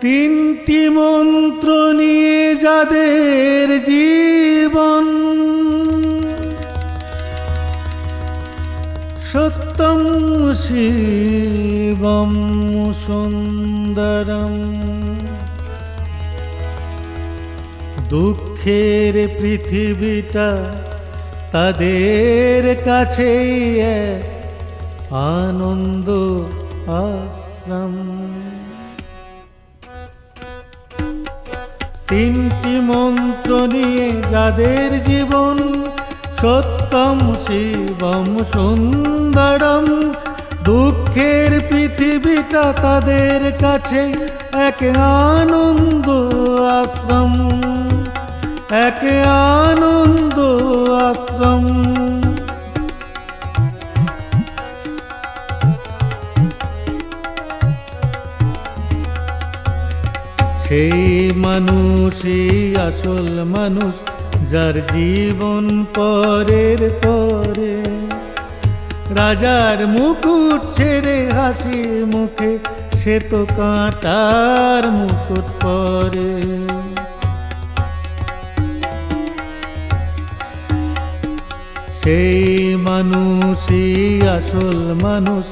তিনটি মন্ত্র নিয়ে যাদের জীবন, সত্যম শিবম সুন্দরম। দুঃখের পৃথিবীটা তাদের কাছেই এক আনন্দ আশ্রম। তিনটি মন্ত্র নিয়ে যাদের জীবন, সত্যম শিবম সুন্দরম। দুঃখের পৃথিবীটা তাদের কাছে এক আনন্দ আশ্রম, এক আনন্দ আশ্রম। সেই মানুষই আসল মানুষ, যার জীবন পরের তরে। রাজার মুকুট ছেড়ে হাসি মুখে সে তো কাঁটার মুকুট পরে। সেই মানুষই আসল মানুষ,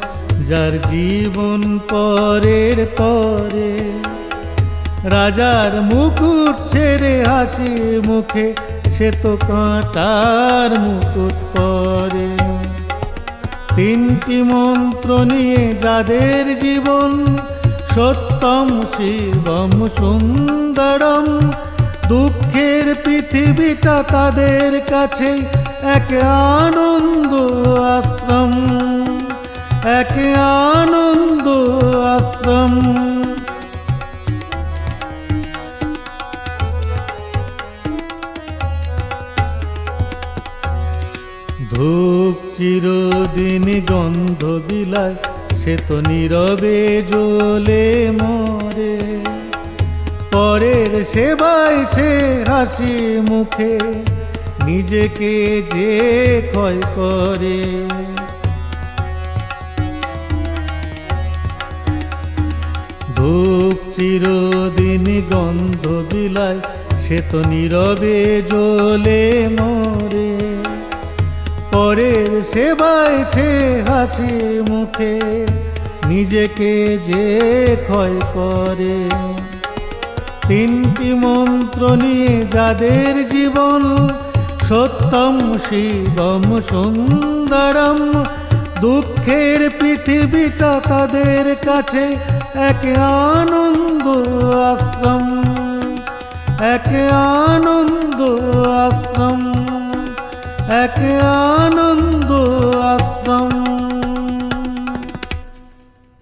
যার জীবন পরের তরে। রাজার মুকুট ছেড়ে হাসি মুখে সে তো কাঁটার মুকুট পরে। তিনটি মন্ত্র নিয়ে যাদের জীবন, সত্যম শিবম সুন্দরম। দুঃখের পৃথিবীটা তাদের কাছে এক আনন্দ আশ্রম, এক আনন্দ আশ্রম। ধূপ চিরদিন গন্ধ বিলায়, সে তো নীরবে জ্বলে মরে। পরের সেবায় সে হাসি মুখে নিজেকে যে ক্ষয় করে। ধূপ চিরদিন গন্ধ বিলায়, সে তো নীরবে জ্বলে মরে। পরের সেবায় সে হাসি মুখে নিজেকে যে ক্ষয় করে। তিনটি মন্ত্র নিয়ে যাদের জীবন, সত্যম শিবম সুন্দরম। দুঃখের পৃথিবীটা তাদের কাছে এক আনন্দ আশ্রম, এক আনন্দ আশ্রম, এক আনন্দ